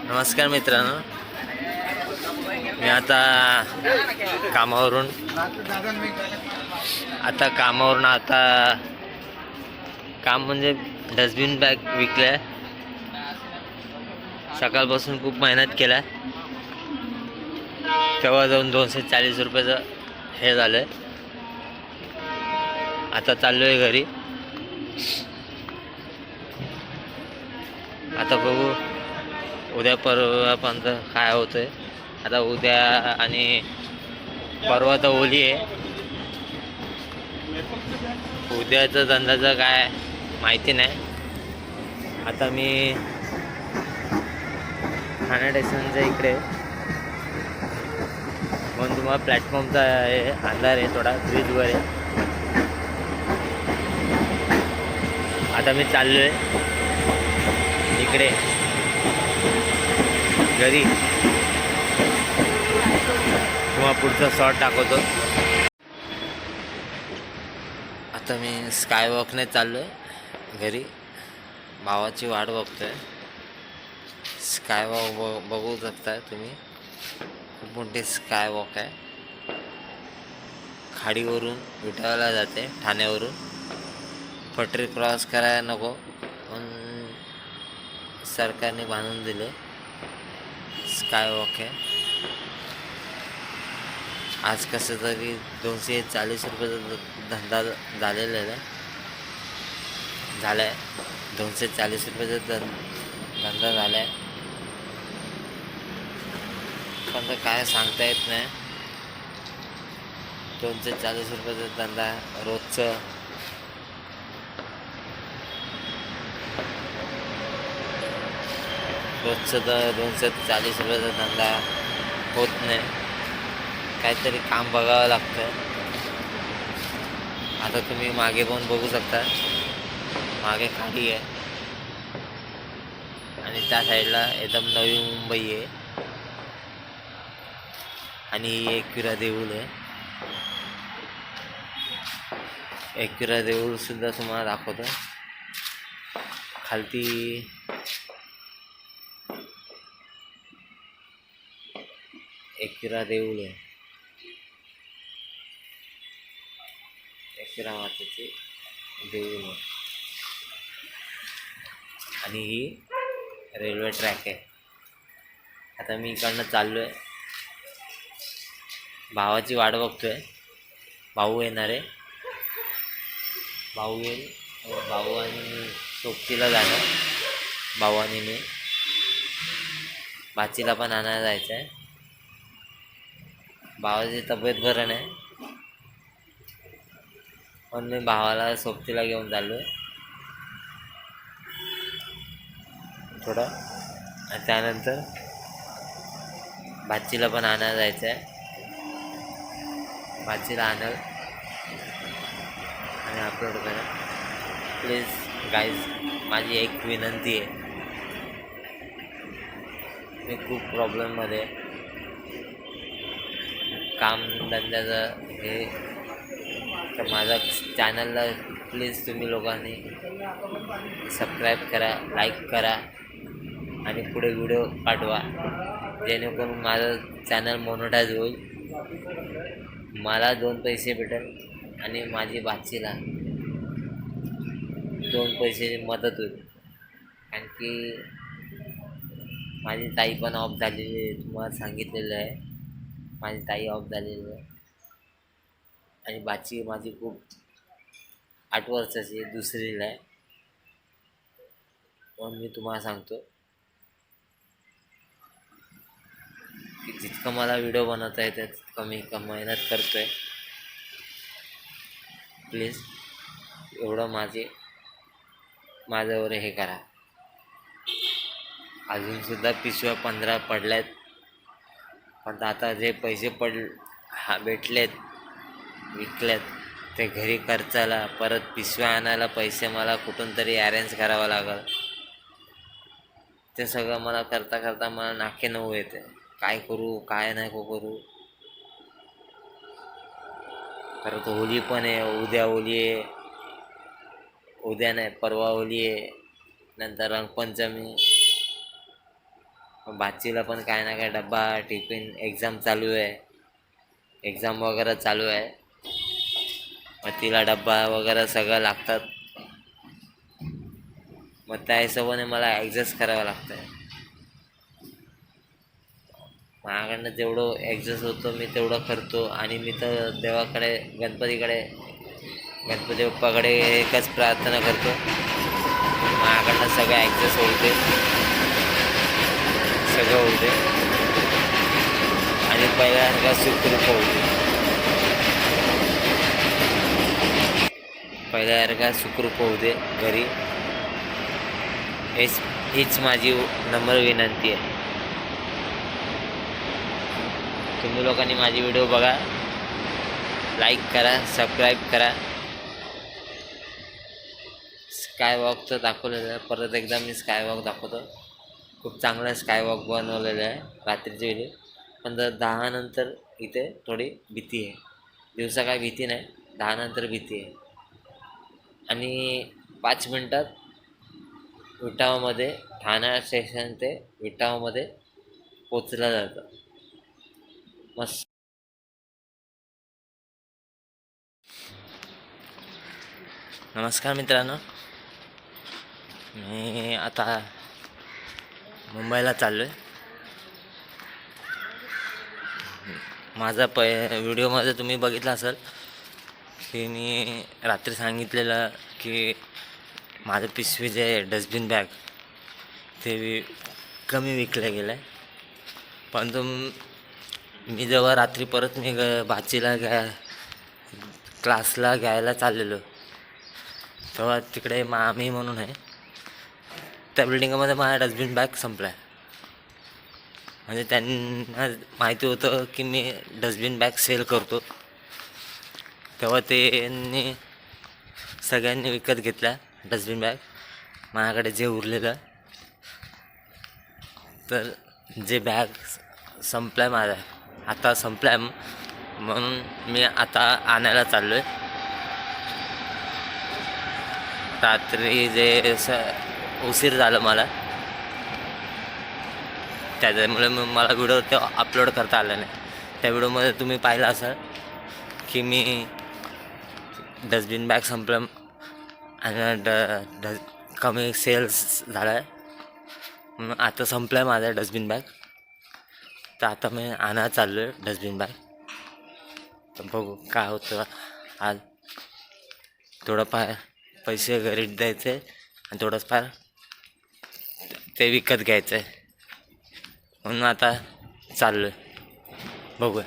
नमस्कार मित्रांनो, मी आता कामावरून काम म्हणजे डस्टबिन बॅग विकल्या. सकाळपासून खूप मेहनत केला, तेव्हा जाऊन 240 रुपयाचं हे झालं. आता चाललोय घरी. आता बघू उद्या परवापर्यंत काय होतंय. आता उद्या आणि परवा तर ओली आहे. उद्याचं धंद्याचं काय माहिती नाही. आता मी ठाणे स्टेशनच्या इकडे, म्हणून तुम्हाला प्लॅटफॉर्मचा अंधार आहे, थोडा ब्रिजवर आहे. आता मी चाललोय इकडे घरी. तुम्हाला पुढचा शॉट दाखवतो. आता मी स्कायवॉकने चाललोय घरी. भावाची वाट बघतोय. स्कायवॉक बघू शकता तुम्ही, खूप मोठी स्कायवॉक आहे. खाडीवरून विटायला जाते ठाण्यावरून. पटरी क्रॉस करायला नको पण सरकारने बांधून दिले. स्कायवॉक आहे. आज कसं तरी 240 रुपयाचा धंदा झालेला आहे. 240 रुपयाचा धंदा झाला आहे. पण तर काय सांगता येत नाही. 240 रुपयाचा धंदा रोजचं तर 240 रुपयाचा धंदा होत नाही. काहीतरी काम बघावं लागतं. आता तुम्ही मागे पण बघू शकता, मागे खाडी आहे आणि त्या साईडला एकदम नवी मुंबई आहे. आणि ही एकविरा देऊळ आहे. एकविरा देऊळ सुद्धा तुम्हाला दाखवतो. खालती एकविरा देऊळ आहे. एकविरा मातेचे देऊळ आहे. आणि ही रेल्वे ट्रॅक आहे. आता मी इकडनं चाललोय, भावाची वाट बघतोय. भाऊ येणार आहे. भाऊ येईल. भाऊ आणि सोबतीला जाणार. भाऊ आणि मी. भाचीला पण आणायला जायचं आहे. भावाची तब्येत बरं नाही, पण मी भावाला सोबतीला घेऊन चाललोय थोडं. आणि त्यानंतर भाचीला पण आणायला जायचं आहे. भाचीला आणाल आणि अपलोड करा प्लीज गाईज. माझी एक विनंती आहे. मी खूप प्रॉब्लेममध्ये काम धंद्याचं हे, तर माझा चॅनलला प्लीज तुम्ही लोकांनी सबस्क्राईब करा, लाईक करा आणि पुढे व्हिडिओ पाठवा, जेणेकरून माझं चॅनल मोनोटाईज होईल. मला 2 पैसे भेटेल आणि माझी भाचीला 2 पैशाची मदत होईल. कारण की माझी ताई पण ऑफ झालेली आहे. तुम्हाला सांगितलेलं आहे, माझी ताई ऑफ झालेली आहे. आणि भाची माझी खूप 8 वर्षाची आहे, दुसरीला आहे. म्हणून मी तुम्हाला सांगतो की जितकं मला व्हिडिओ बनवता येते तितकं मी मेहनत करतोय. प्लीज एवढं माझ्यावर हे करा. अजूनसुद्धा पिशव्या 15 पडल्यात. पण आता जे पैसे भेटलेत विकल्यात, ते घरी खर्चाला, परत पिशव्या आणायला पैसे मला कुठून तरी अरेंज करावं लागल. ते सगळं मला करता करता मला नाके नऊ येते. काय करू काय नाही करू. परत होली पण आहे. उद्या होली आहे. उद्या नाही परवा होली आहे. नंतर रंगपंचमी. मग भाचीला पण काय ना काय डब्बा टिफिन एक्झाम चालू आहे, एक्झाम वगैरे चालू आहे. मग तिला डब्बा वगैरे सगळं लागतात. मग त्या हिशोबाने मला ॲडजस्ट करावं लागतं. माझ्याकडनं जेवढं ॲडजस्ट होतं मी तेवढं करतो. आणि मी तर देवाकडे गणपती बाप्पाकडे एकच प्रार्थना करतो, माझ्याकडनं सगळं ॲडजस्ट होते, सगळं होते आणि पहिल्यांदा सुखरूप होते. पहिल्यासारखा सुखरूप होऊ दे घरी, हीच माझी नम्र विनंती आहे. तुम्ही लोकांनी माझी व्हिडिओ बघा, लाईक करा, सबस्क्राईब करा. स्काय वॉकचं दाखवलेलं आहे, परत एकदा मी स्काय वॉक दाखवतो. खूप चांगलं स्काय वॉक बनवलेलं आहे रात्रीची वेळी. पण 10 नंतर इथे थोडी भीती आहे. दिवसा काय भीती नाही, 10 नंतर भीती आहे. आणि 5 मिनटात विटावामध्ये, ठाणा स्टेशन ते विटावामध्ये पोचलं जातं. मस्त. नमस्कार मित्रांनो, मी आता मुंबईला चाललो आहे. माझा व्हिडिओमध्ये तुम्ही बघितलं असेल की मी रात्री सांगितलेलं की माझं पिशवी जे डस्टबिन बॅग ते कमी विकलं गेलं आहे. परंतु मी जेव्हा रात्री परत मी भाचीला क्लासला घ्यायला चाललेलो, तेव्हा तिकडे मामी म्हणून आहे, त्या बिल्डिंगमध्ये माझा डस्टबिन बॅग संपला आहे. म्हणजे त्यांना माहिती होतं की मी डस्टबिन बॅग सेल करतो, तेव्हा त्यांनी सगळ्यांनी विकत घेतला डस्टबिन बॅग. माझ्याकडे जे उरलेलं, तर जे बॅग संपला आहे माझा, आता संपला आहे, म्हणून मी आता आणायला चाललो आहे. रात्री जे उशीर झालं मला, त्याच्यामुळे मला व्हिडिओ ते अपलोड करता आला नाही. त्या व्हिडिओमध्ये तुम्ही पाहिलं असाल की मी डस्टबिन बॅग संपलं आणि कमी सेल्स झाला आहे, म्हणून आता संपला आहे माझा डस्टबिन बॅग. तर आता मी आणायला चाललो आहे डस्टबिन बॅग. तर बघू काय होतं. आज थोडंफार पैसे घरी द्यायचे आणि थोडंफार ते विकत घ्यायचं आहे, म्हणून आता चाललो आहे. बघूया.